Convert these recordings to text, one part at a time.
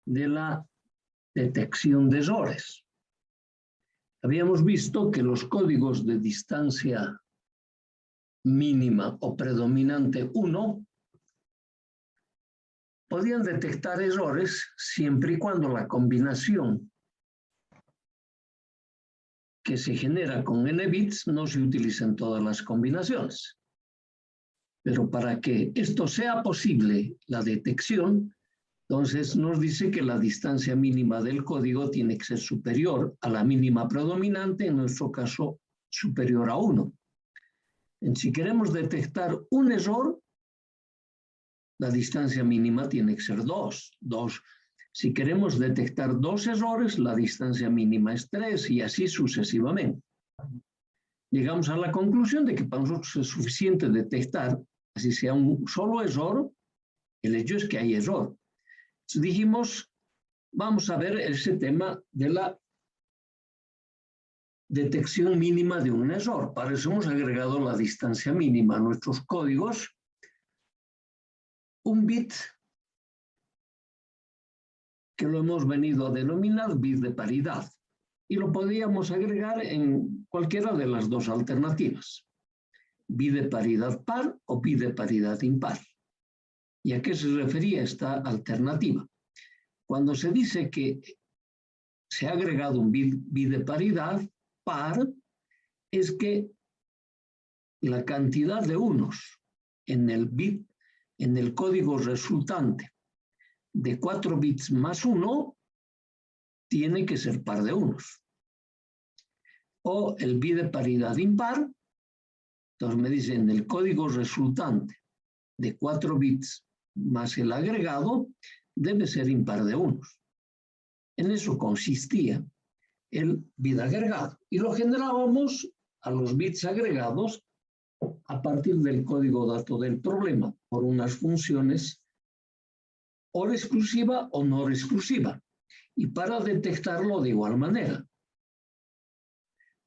de la detección de errores. Habíamos visto que los códigos de distancia mínima o predominante 1 podían detectar errores siempre y cuando la combinación que se genera con n bits no se utilice en todas las combinaciones. Pero para que esto sea posible, la detección, entonces nos dice que la distancia mínima del código tiene que ser superior a la mínima predominante, en nuestro caso superior a 1. Si queremos detectar un error, la distancia mínima tiene que ser 2. Si queremos detectar 2 errores, la distancia mínima es 3 y así sucesivamente. Llegamos a la conclusión de que para nosotros es suficiente detectar, así sea un solo error, el hecho es que hay error. Entonces dijimos, vamos a ver ese tema de la detección mínima de un error. Para eso hemos agregado la distancia mínima a nuestros códigos. Un bit que lo hemos venido a denominar bit de paridad. Y lo podríamos agregar en cualquiera de las dos alternativas. Bit de paridad par o bit de paridad impar. ¿Y a qué se refería esta alternativa? Cuando se dice que se ha agregado un bit de paridad par, es que la cantidad de unos en el código resultante de 4 bits más 1 tiene que ser par de unos. O el bit de paridad impar, entonces me dice en el código resultante de 4 bits más el agregado debe ser impar de unos. En eso consistía el bit agregado y lo generábamos a los bits agregados a partir del código dato del problema por unas funciones OR exclusiva o NOR exclusiva y para detectarlo de igual manera.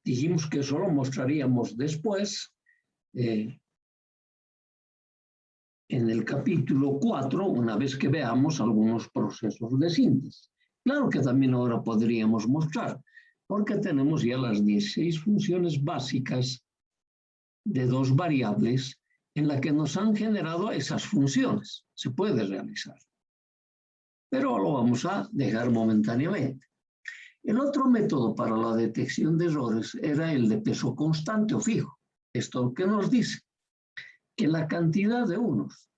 Dijimos que eso lo mostraríamos después en el capítulo 4, una vez que veamos algunos procesos de síntesis. Claro que también ahora podríamos mostrar, porque tenemos ya las 16 funciones básicas de 2 variables en la que nos han generado esas funciones. Se puede realizar. Pero lo vamos a dejar momentáneamente. El otro método para la detección de errores era el de peso constante o fijo. Esto que nos dice que la cantidad de unos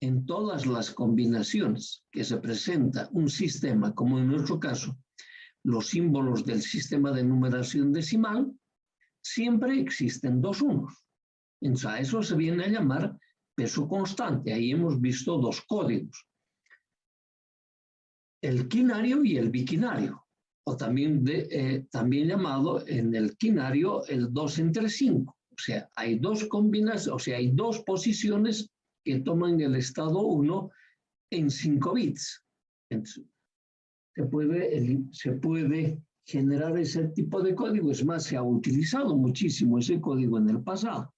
en todas las combinaciones que se presenta un sistema, como en nuestro caso, los símbolos del sistema de numeración decimal, siempre existen 2 unos. Entonces a eso se viene a llamar peso constante. Ahí hemos visto 2 códigos. El quinario y el biquinario, o también llamado en el quinario el 2 entre 5. O sea, hay 2 combinaciones, o sea, hay 2 posiciones que toman el estado 1 en 5 bits. Entonces, se puede generar ese tipo de código. Es más, se ha utilizado muchísimo ese código en el pasado.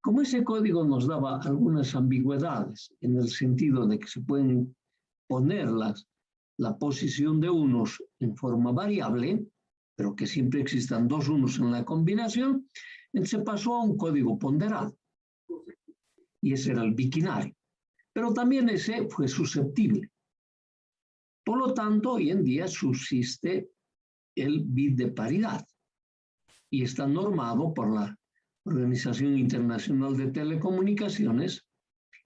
Como ese código nos daba algunas ambigüedades, en el sentido de que se pueden poner la posición de unos en forma variable, pero que siempre existan 2 unos en la combinación, se pasó a un código ponderado. Y ese era el biquinario. Pero también ese fue susceptible. Por lo tanto, hoy en día subsiste el bit de paridad. Y está normado por la Organización Internacional de Telecomunicaciones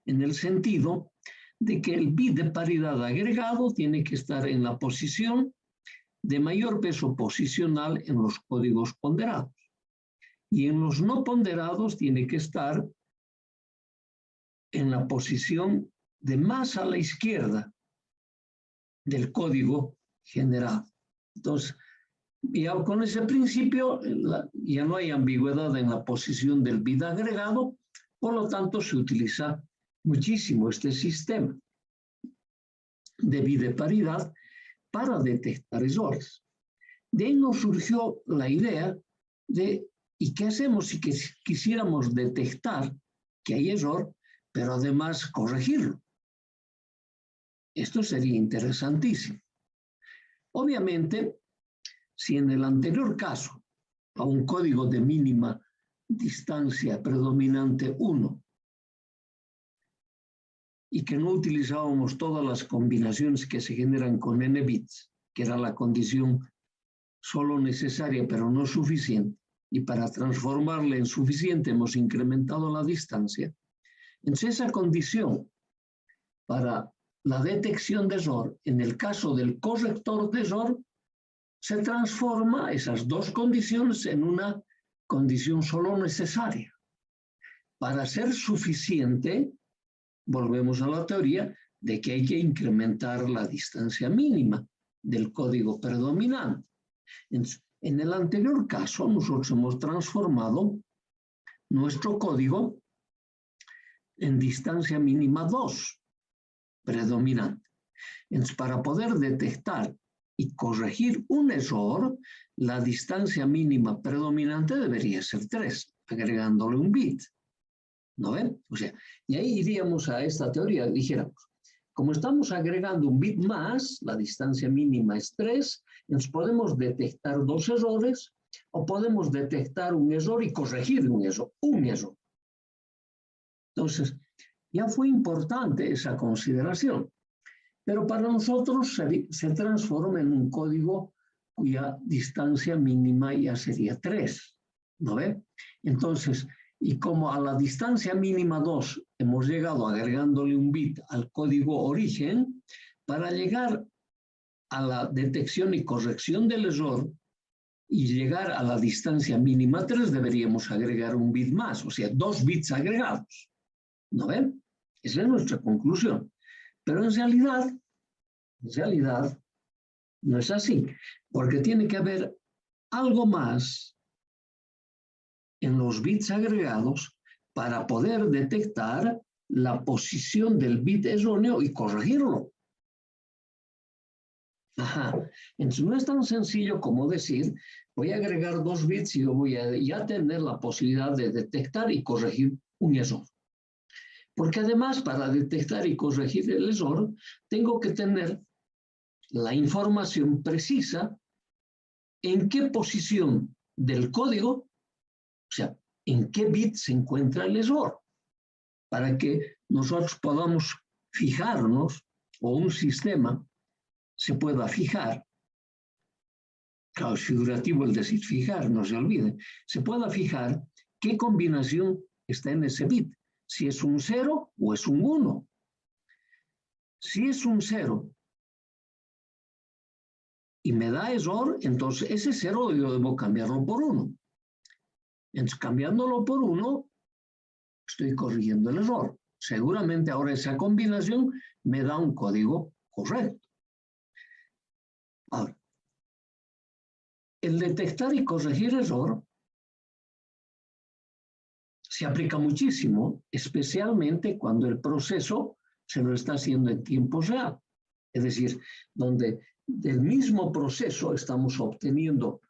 en el sentido de que el bit de paridad agregado tiene que estar en la posición de mayor peso posicional en los códigos ponderados. Y en los no ponderados tiene que estar en la posición de más a la izquierda del código generado. Entonces, ya con ese principio ya no hay ambigüedad en la posición del bit agregado, por lo tanto se utiliza muchísimo este sistema de bit de paridad para detectar errores. De ahí nos surgió la idea de, ¿y qué hacemos si quisiéramos detectar que hay error, pero además corregirlo? Esto sería interesantísimo. Obviamente, si en el anterior caso, a un código de mínima distancia predominante 1, y que no utilizábamos todas las combinaciones que se generan con n bits, que era la condición solo necesaria pero no suficiente, y para transformarla en suficiente hemos incrementado la distancia. Entonces esa condición para la detección de error, en el caso del corrector de error, se transforma esas dos condiciones en una condición solo necesaria. Para ser suficiente, volvemos a la teoría de que hay que incrementar la distancia mínima del código predominante. En el anterior caso, nosotros hemos transformado nuestro código en distancia mínima 2, predominante. Entonces, para poder detectar y corregir un error, la distancia mínima predominante debería ser 3, agregándole un bit. ¿No ven? O sea, y ahí iríamos a esta teoría, dijéramos, como estamos agregando un bit más, la distancia mínima es 3, entonces podemos detectar 2 errores o podemos detectar un error y corregir un error. Entonces, ya fue importante esa consideración, pero para nosotros se transforma en un código cuya distancia mínima ya sería 3, ¿no ve? Entonces, y como a la distancia mínima 2 hemos llegado agregándole un bit al código origen, para llegar a la detección y corrección del error y llegar a la distancia mínima 3 deberíamos agregar un bit más, o sea, 2 bits agregados. ¿No ven? Esa es nuestra conclusión. Pero en realidad no es así, porque tiene que haber algo más en los bits agregados para poder detectar la posición del bit erróneo y corregirlo. Ajá. Entonces no es tan sencillo como decir, voy a agregar 2 bits y yo voy a ya tener la posibilidad de detectar y corregir un error. Porque además, para detectar y corregir el error, tengo que tener la información precisa en qué posición del código, o sea, en qué bit se encuentra el error, para que nosotros podamos fijarnos, o un sistema se pueda fijar, claro, es figurativo el decir fijar, no se olvide, se pueda fijar qué combinación está en ese bit, si es un 0 o es un 1. Si es un 0 y me da error, entonces ese 0 yo debo cambiarlo por 1. Entonces, cambiándolo por 1, estoy corrigiendo el error. Seguramente ahora esa combinación me da un código correcto. Ahora, el detectar y corregir error se aplica muchísimo, especialmente cuando el proceso se lo está haciendo en tiempo real. Es decir, donde del mismo proceso estamos obteniendo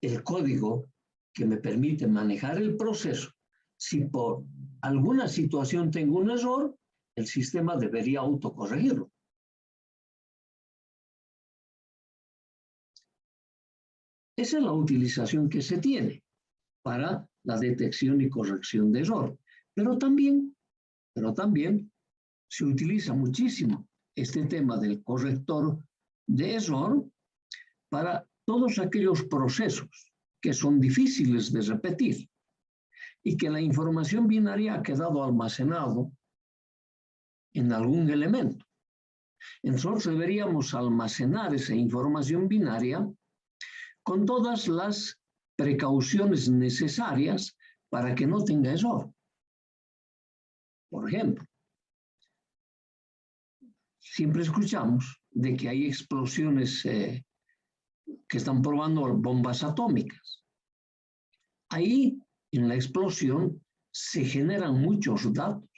el código que me permite manejar el proceso. Si por alguna situación tengo un error, el sistema debería autocorregirlo. Esa es la utilización que se tiene para la detección y corrección de error. Pero también se utiliza muchísimo este tema del corrector de error para todos aquellos procesos que son difíciles de repetir y que la información binaria ha quedado almacenado en algún elemento. Nosotros deberíamos almacenar esa información binaria con todas las precauciones necesarias para que no tenga error. Por ejemplo, siempre escuchamos de que hay explosiones que están probando bombas atómicas. Ahí, en la explosión, se generan muchos datos.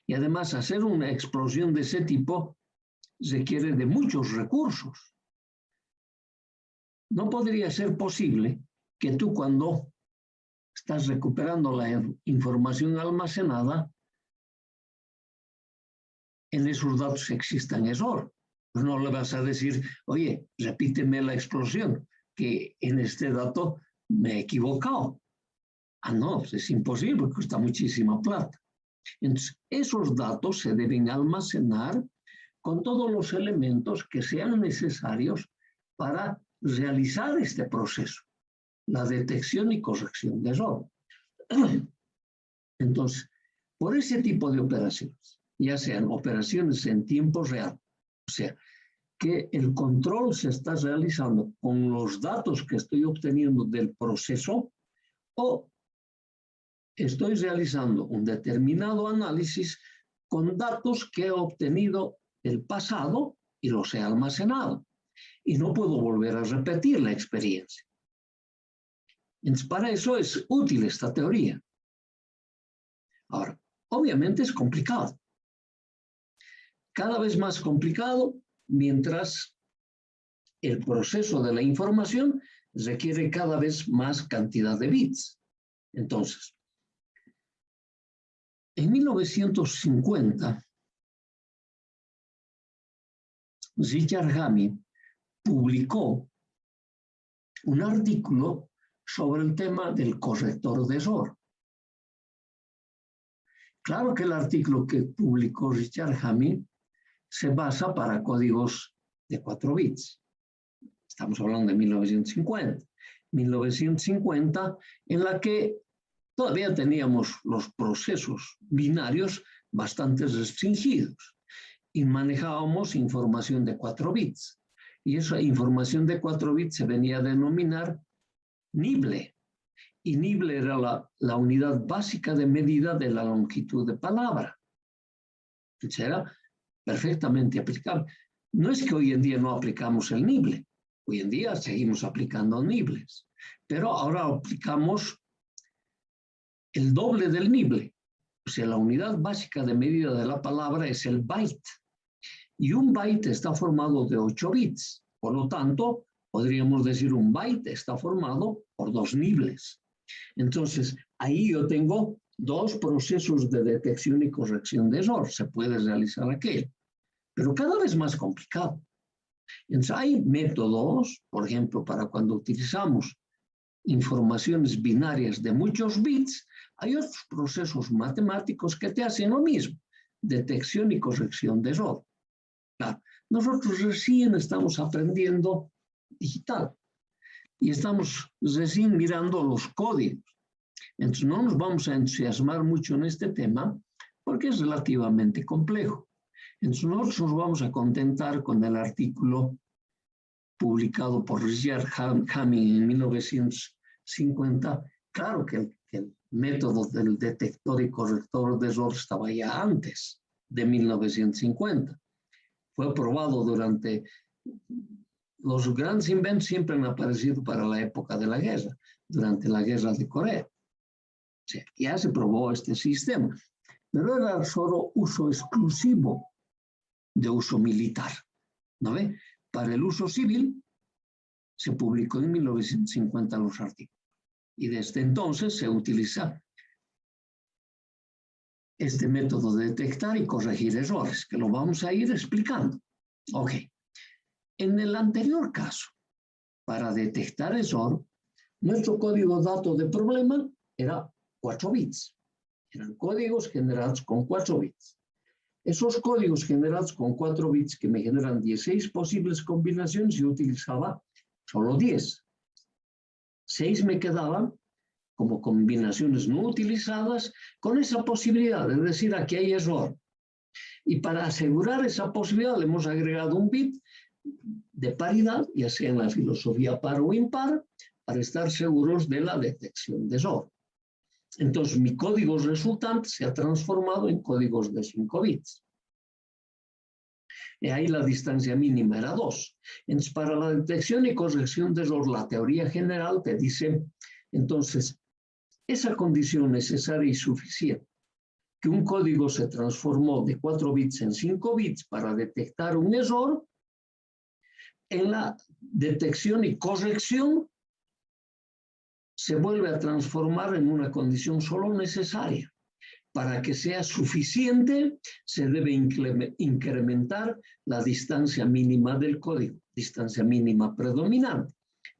Y además, hacer una explosión de ese tipo requiere de muchos recursos. No podría ser posible que tú, cuando estás recuperando la información almacenada, en esos datos existan error. Pues no le vas a decir, oye, repíteme la explosión, que en este dato me he equivocado. Ah, no, es imposible porque cuesta muchísima plata. Entonces, esos datos se deben almacenar con todos los elementos que sean necesarios para realizar este proceso, la detección y corrección de error. Entonces, por ese tipo de operaciones, ya sean operaciones en tiempo real, o sea, que el control se está realizando con los datos que estoy obteniendo del proceso, o estoy realizando un determinado análisis con datos que he obtenido del pasado y los he almacenado. Y no puedo volver a repetir la experiencia. Entonces, para eso es útil esta teoría. Ahora, obviamente es complicado. Cada vez más complicado mientras el proceso de la información requiere cada vez más cantidad de bits. Entonces, en 1950, Richard Hamming publicó un artículo sobre el tema del corrector de error. Claro que el artículo que publicó Richard Hamming se basa para códigos de 4 bits. Estamos hablando de 1950. 1950, en la que todavía teníamos los procesos binarios bastante restringidos y manejábamos información de 4 bits. Y esa información de 4 bits se venía a denominar nible. Y nible era la unidad básica de medida de la longitud de palabra. Entonces era perfectamente aplicable. No es que hoy en día no aplicamos el nible. Hoy en día seguimos aplicando nibles. Pero ahora aplicamos el doble del nible. O sea, la unidad básica de medida de la palabra es el byte. Y un byte está formado de 8 bits. Por lo tanto, podríamos decir un byte está formado por 2 nibles. Entonces, ahí yo tengo 2 procesos de detección y corrección de error. Se puede realizar aquello. Pero cada vez más complicado. Entonces, hay métodos, por ejemplo, para cuando utilizamos informaciones binarias de muchos bits, hay otros procesos matemáticos que te hacen lo mismo, detección y corrección de error. Claro, nosotros recién estamos aprendiendo digital y estamos recién mirando los códigos. Entonces no nos vamos a entusiasmar mucho en este tema porque es relativamente complejo. Entonces nosotros nos vamos a contentar con el artículo publicado por Richard Hamming en 1950. Claro que el método del detector y corrector de error estaba ya antes de 1950. Fue probado durante... Los grandes inventos siempre han aparecido para la época de la guerra, durante la guerra de Corea. O sea, ya se probó este sistema, pero era solo uso exclusivo de uso militar, ¿no ve? Para el uso civil se publicó en 1950 los artículos y desde entonces se utiliza este método de detectar y corregir errores, que lo vamos a ir explicando. Ok. En el anterior caso, para detectar error, nuestro código dato de problema era 4 bits. Eran códigos generados con 4 bits. Esos códigos generados con 4 bits que me generan 16 posibles combinaciones, yo utilizaba solo 10. 6 me quedaban como combinaciones no utilizadas con esa posibilidad de decir aquí hay error. Y para asegurar esa posibilidad le hemos agregado un bit de paridad, ya sea en la filosofía par o impar, para estar seguros de la detección de error. Entonces, mi código resultante se ha transformado en códigos de 5 bits. Y ahí la distancia mínima era 2. Entonces, para la detección y corrección de error, la teoría general te dice, entonces, esa condición necesaria y suficiente, que un código se transformó de 4 bits en 5 bits para detectar un error, en la detección y corrección se vuelve a transformar en una condición solo necesaria Para que sea suficiente, se debe incrementar la distancia mínima del código, distancia mínima predominante.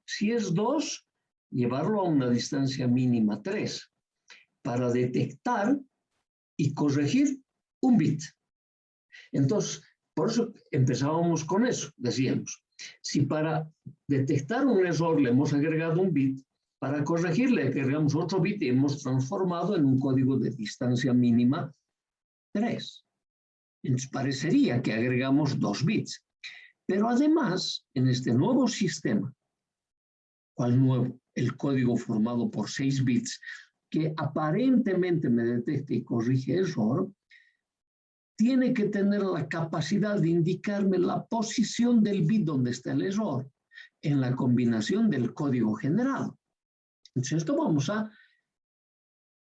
Si es 2, llevarlo a una distancia mínima 3, para detectar y corregir un bit. Entonces, por eso empezábamos con eso, decíamos, si para detectar un error le hemos agregado un bit, para corregirle agregamos otro bit y hemos transformado en un código de distancia mínima 3. Entonces parecería que agregamos 2 bits. Pero además, en este nuevo sistema, ¿cuál nuevo? El código formado por 6 bits, que aparentemente me detecta y corrige error, tiene que tener la capacidad de indicarme la posición del bit donde está el error en la combinación del código generado. Entonces, esto vamos a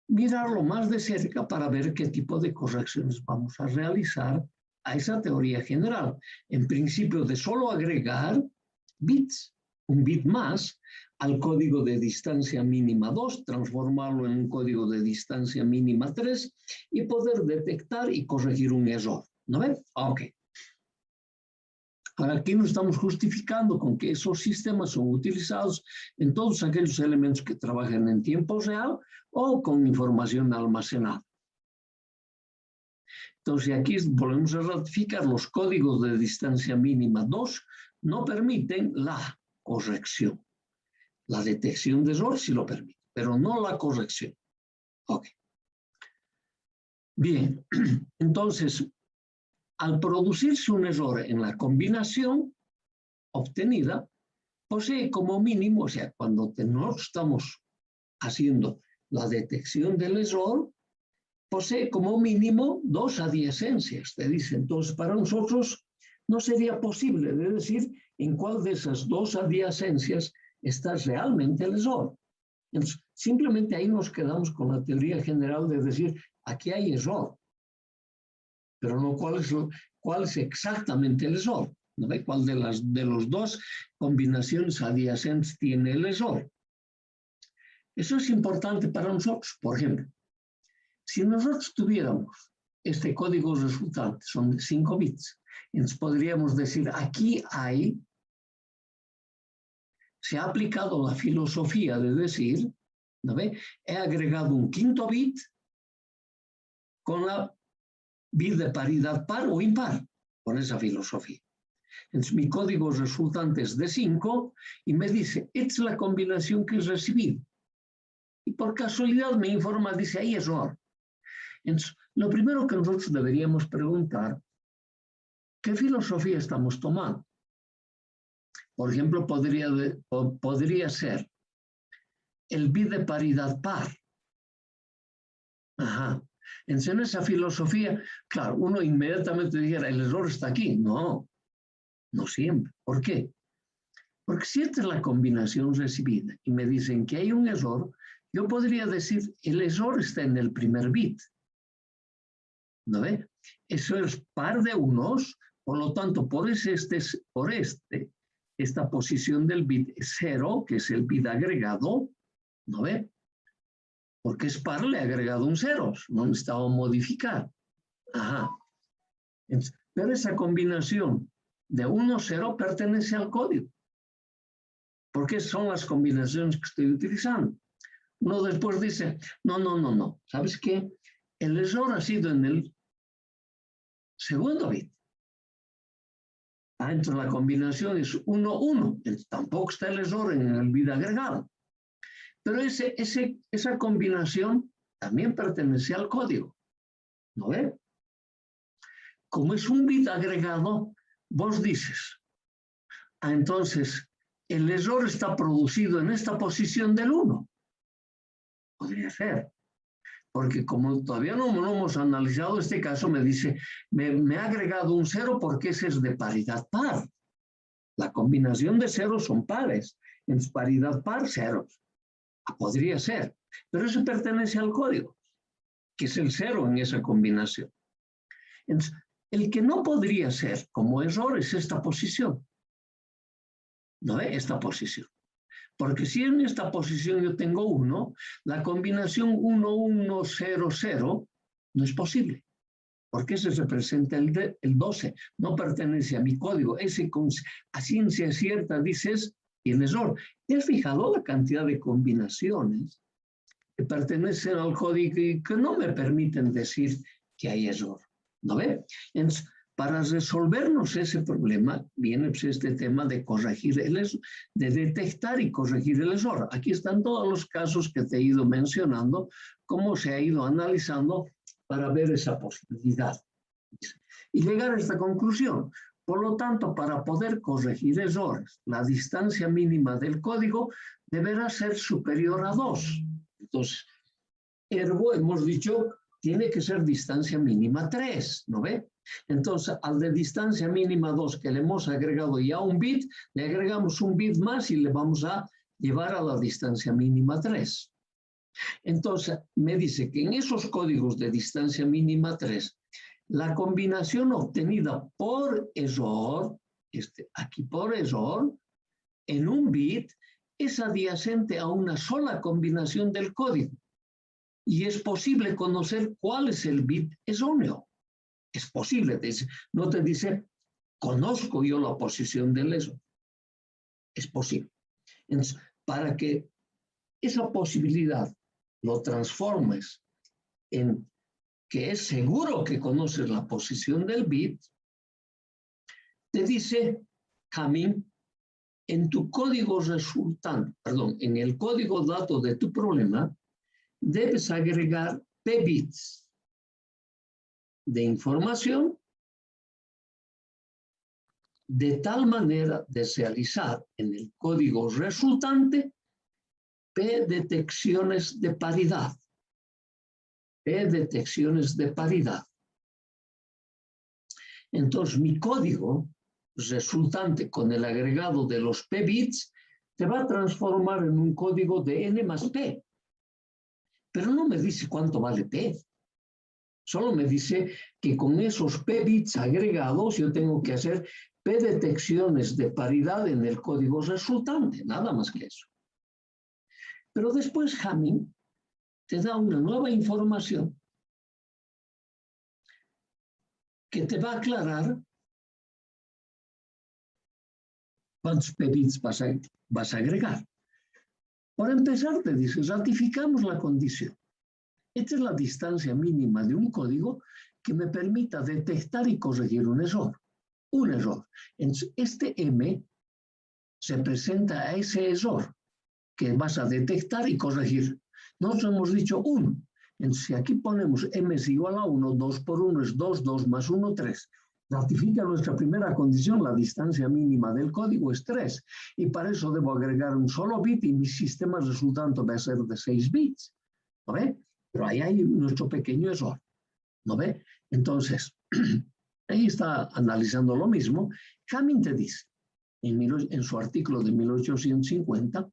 mirarlo más de cerca para ver qué tipo de correcciones vamos a realizar a esa teoría general. En principio, de solo agregar bits, un bit más, al código de distancia mínima 2, transformarlo en un código de distancia mínima 3 y poder detectar y corregir un error. ¿No ven? Ok. Ahora, aquí nos estamos justificando con que esos sistemas son utilizados en todos aquellos elementos que trabajan en tiempo real o con información almacenada. Entonces, aquí volvemos a ratificar, los códigos de distancia mínima 2 no permiten la corrección. La detección de error sí lo permite, pero no la corrección. Ok. Bien, entonces, al producirse un error en la combinación obtenida, posee como mínimo, o sea, cuando no estamos haciendo la detección del error, posee como mínimo 2 adyacencias. Te dice, entonces, para nosotros no sería posible de decir en cuál de esas 2 adyacencias está realmente el error. Entonces, simplemente ahí nos quedamos con la teoría general de decir, aquí hay error, pero no cuál es exactamente el error. ¿No ve? ¿Cuál de los 2 combinaciones adyacentes tiene el error? Eso es importante para nosotros. Por ejemplo, si nosotros tuviéramos este código resultante, son de 5 bits, entonces podríamos decir, aquí se ha aplicado la filosofía de decir, ¿no ve? He agregado un 5º bit con la bit de paridad par o impar, con esa filosofía. Entonces mi código resultante es de 5 y me dice, esta es la combinación que he recibido. Y por casualidad me informa, dice, hay error. Entonces, lo primero que nosotros deberíamos preguntar, ¿qué filosofía estamos tomando? Por ejemplo, podría ser el bit de paridad par. Ajá. Entonces, en esa filosofía, claro, uno inmediatamente dijera, el error está aquí. No, no siempre. ¿Por qué? Porque si esta es la combinación recibida y me dicen que hay un error, yo podría decir, el error está en el primer bit. ¿No ve? Eso es par de unos, por lo tanto, esta posición del bit 0, que es el bit agregado, ¿no ve? Porque es par, le he agregado un 0, no necesitaba modificar. Ajá. Entonces, pero esa combinación de 1, 0 pertenece al código. Porque son las combinaciones que estoy utilizando. Uno después dice, no. ¿Sabes qué? El error ha sido en el segundo bit. Entonces la combinación es 1, 1. Tampoco está el error en el bit agregado. Pero esa combinación también pertenece al código. ¿No ve? Como es un bit agregado, vos dices, entonces el error está producido en esta posición del 1. Podría ser. Porque como todavía no hemos analizado este caso, me dice, me ha agregado un 0 porque ese es de paridad par. La combinación de ceros son pares. En paridad par, ceros. Podría ser. Pero eso pertenece al código, que es el 0 en esa combinación. Entonces, el que no podría ser como error es esta posición. ¿No ve? Esta posición. Porque si en esta posición yo tengo 1, la combinación 1, 1, 0, 0 No es posible. Porque ese representa el 12, no pertenece a mi código. Ese a ciencia cierta dices, tiene error. ¿Te has fijado la cantidad de combinaciones que pertenecen al código y que no me permiten decir que hay error? ¿No ve? Entonces, para resolvernos ese problema, viene pues este tema de corregir el error, de detectar y corregir el error. Aquí están todos los casos que te he ido mencionando, cómo se ha ido analizando para ver esa posibilidad. Y llegar a esta conclusión. Por lo tanto, para poder corregir errores, la distancia mínima del código deberá ser superior a 2. Entonces, ergo, hemos dicho, tiene que ser distancia mínima 3, ¿no ve? Entonces, al de distancia mínima 2 que le hemos agregado ya un bit, le agregamos un bit más y le vamos a llevar a la distancia mínima 3. Entonces, me dice que en esos códigos de distancia mínima 3, la combinación obtenida por error, aquí por error, en un bit, es adyacente a una sola combinación del código. Y es posible conocer cuál es el bit erróneo. Es posible, no te dice, conozco yo la posición del error. Es posible. Entonces, para que esa posibilidad lo transformes en que es seguro que conoces la posición del bit, te dice Hamming, en tu código resultante, en el código dato de tu problema, debes agregar p bits de información de tal manera de realizar en el código resultante p detecciones de paridad. Detecciones de paridad. Entonces, mi código resultante con el agregado de los p bits se va a transformar en un código de n más p. Pero no me dice cuánto vale p. Solo me dice que con esos p bits agregados yo tengo que hacer p detecciones de paridad en el código resultante, nada más que eso. Pero después Hamming te da una nueva información que te va a aclarar cuántos p bits vas a agregar. Por empezar, te dice, ratificamos la condición. Esta es la distancia mínima de un código que me permita detectar y corregir un error. Un error. Entonces, este M se presenta a ese error que vas a detectar y corregir. Nosotros hemos dicho 1. Entonces, si aquí ponemos M es igual a 1, 2 por 1 es 2, 2 más 1, 3. Ratifica nuestra primera condición, la distancia mínima del código es 3. Y para eso debo agregar un solo bit y mi sistema resultante va a ser de 6 bits. ¿No ve? Pero ahí hay nuestro pequeño error. ¿No ve? Entonces, ahí está analizando lo mismo. Hamming te dice, en su artículo de 1850,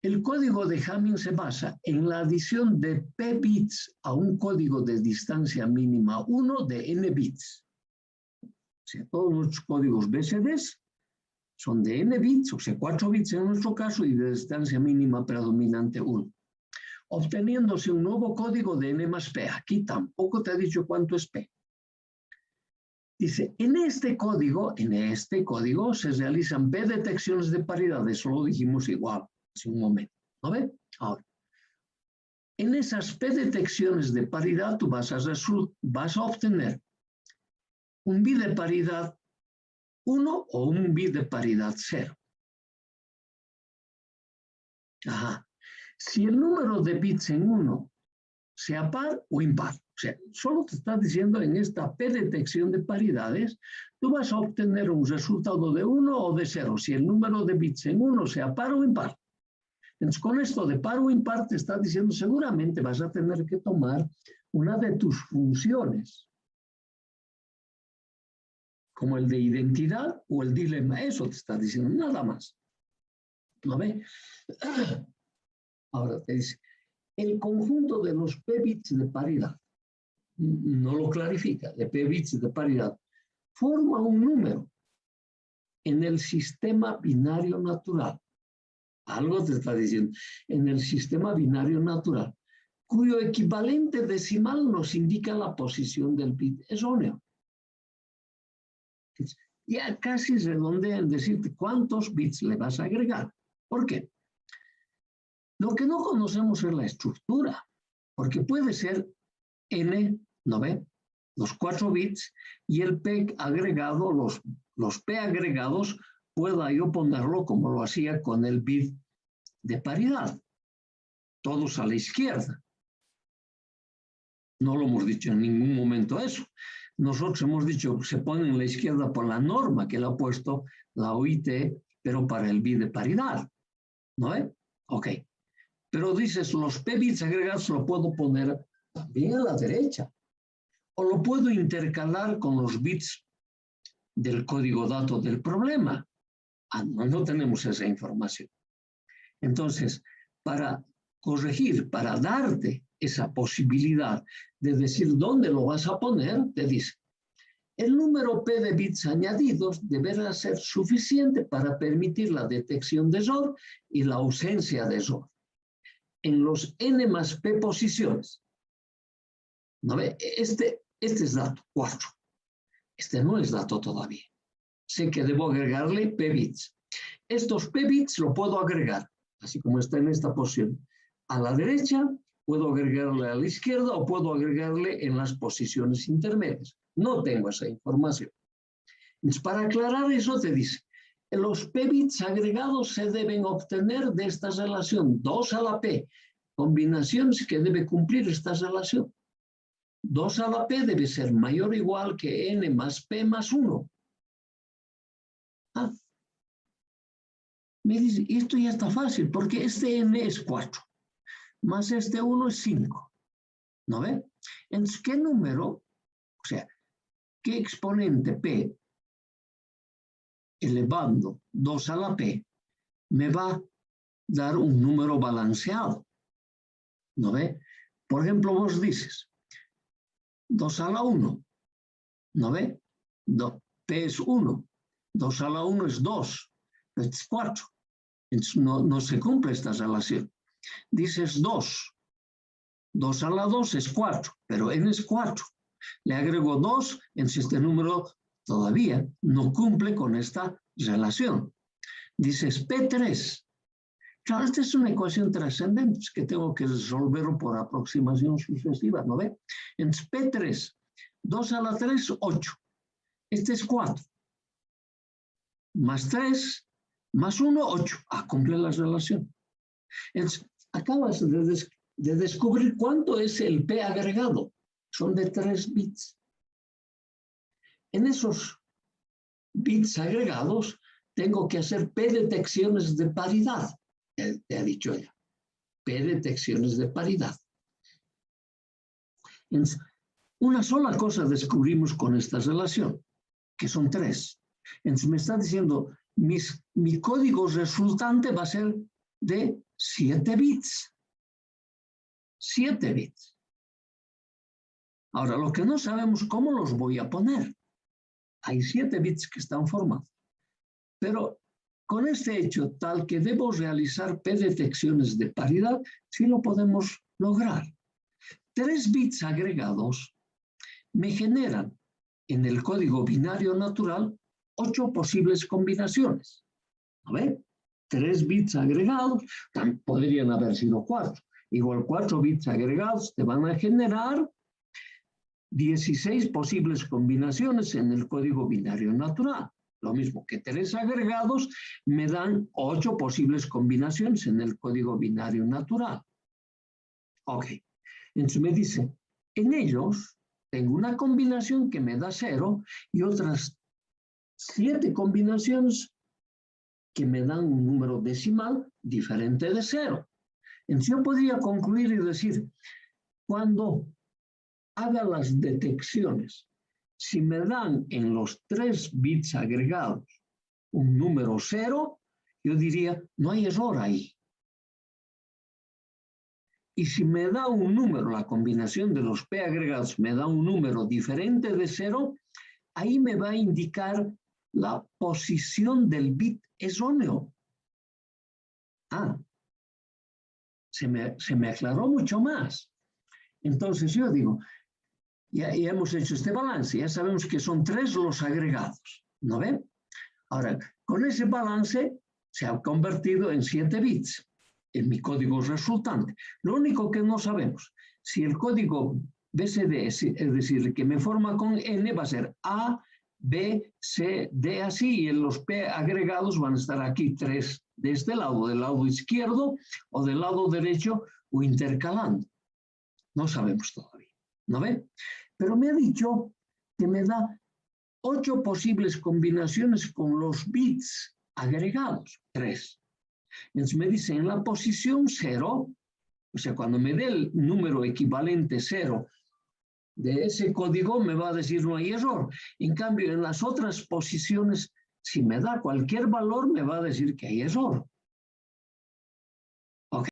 el código de Hamming se basa en la adición de p bits a un código de distancia mínima 1 de n bits. O sea, todos los códigos BSDs son de n bits, o sea, 4 bits en nuestro caso, y de distancia mínima predominante 1. Obteniéndose un nuevo código de n más p. Aquí tampoco te ha dicho cuánto es p. Dice, en este código se realizan p detecciones de paridad. Eso lo dijimos igual hace un momento. ¿No ve? Ahora, en esas p detecciones de paridad tú vas a obtener un bit de paridad 1 o un bit de paridad 0. Ajá. Si el número de bits en 1 sea par o impar, o sea, solo te está diciendo en esta p detección de paridades, tú vas a obtener un resultado de 1 o de 0, si el número de bits en 1 sea par o impar. Entonces, con esto de par o impar te está diciendo seguramente vas a tener que tomar una de tus funciones, como el de identidad o el dilema. Eso te está diciendo, nada más. ¿No ve? Ahora te dice, el conjunto de los p bits de paridad, no lo clarifica, de p bits de paridad, forma un número en el sistema binario natural. Algo te está diciendo, en el sistema binario natural, cuyo equivalente decimal nos indica la posición del bit erróneo. Ya casi redondea en decirte cuántos bits le vas a agregar. ¿Por qué? Lo que no conocemos es la estructura, porque puede ser n, ¿no ve? Los 4 bits y el p agregado, los p agregados, pueda yo ponerlo como lo hacía con el bit de paridad. Todos a la izquierda. No lo hemos dicho en ningún momento eso. Nosotros hemos dicho se ponen a la izquierda por la norma que le ha puesto la OIT, pero para el bit de paridad. ¿No ve? Ok. Pero dices, los p bits agregados lo puedo poner también a la derecha. O lo puedo intercalar con los bits del código dato del problema. No tenemos esa información. Entonces, para corregir, para darte esa posibilidad de decir dónde lo vas a poner, te dice, el número p de bits añadidos deberá ser suficiente para permitir la detección de error y la ausencia de error en los n más p posiciones. ¿No ve? Este es dato 4. Este no es dato todavía. Sé que debo agregarle p bits. Estos p bits lo puedo agregar, así como está en esta posición, a la derecha, puedo agregarle a la izquierda o puedo agregarle en las posiciones intermedias. No tengo esa información. Entonces, para aclarar eso te dice, los p bits agregados se deben obtener de esta relación 2 a la p, combinaciones que debe cumplir esta relación. 2 a la p debe ser mayor o igual que n más p más 1. Me dice, esto ya está fácil, porque este n es 4, más este 1 es 5. ¿No ve? Entonces, ¿qué número, o sea, qué exponente p elevando 2 a la p me va a dar un número balanceado? ¿No ve? Por ejemplo, vos dices 2 a la 1, ¿no ve? P es 1, 2 a la 1 es 2, es 4. Entonces no se cumple esta relación. Dices 2, 2 a la 2 es 4, pero n es 4. Le agrego 2, entonces este número todavía no cumple con esta relación. Dices P3. Claro, esta es una ecuación trascendente que tengo que resolver por aproximación sucesiva, ¿no ve? Entonces P3, 2 a la 3, 8. Este es 4. Más 3, más 1, 8. Cumple la relación. Entonces, acabas de descubrir cuánto es el P agregado. Son de 3 bits. En esos bits agregados, tengo que hacer P detecciones de paridad. Te ha dicho ella. P detecciones de paridad. Entonces, una sola cosa descubrimos con esta relación, que son 3. Entonces me está diciendo, mi código resultante va a ser de 7 bits. 7 bits. Ahora, lo que no sabemos cómo los voy a poner. Hay 7 bits que están formados. Pero con este hecho tal que debo realizar P detecciones de paridad, sí lo podemos lograr. 3 bits agregados me generan en el código binario natural 8 posibles combinaciones. ¿No ve? 3 bits agregados, podrían haber sido 4. Igual 4 bits agregados te van a generar 16 posibles combinaciones en el código binario natural. Lo mismo que 3 agregados me dan 8 posibles combinaciones en el código binario natural. Ok. Entonces me dice, en ellos tengo una combinación que me da 0 y otras 7 combinaciones que me dan un número decimal diferente de 0. Entonces yo podría concluir y decir, cuando haga las detecciones, si me dan en los 3 bits agregados un número 0, yo diría, no hay error ahí. Y si me da un número, la combinación de los P agregados me da un número diferente de 0, ahí me va a indicar la posición del bit erróneo. Se me aclaró mucho más. Entonces yo digo, ya hemos hecho este balance, ya sabemos que son 3 los agregados, ¿no ven? Ahora, con ese balance se ha convertido en 7 bits en mi código resultante. Lo único que no sabemos, si el código BCD, es decir, que me forma con N, va a ser A, B, C, D, así, y en los P agregados van a estar aquí 3 de este lado, del lado izquierdo o del lado derecho, o intercalando. No sabemos todavía, ¿no ve? Pero me ha dicho que me da 8 posibles combinaciones con los bits agregados, 3. Entonces me dice en la posición 0, o sea, cuando me dé el número equivalente 0 de ese código, me va a decir no hay error. En cambio, en las otras posiciones, si me da cualquier valor, me va a decir que hay error.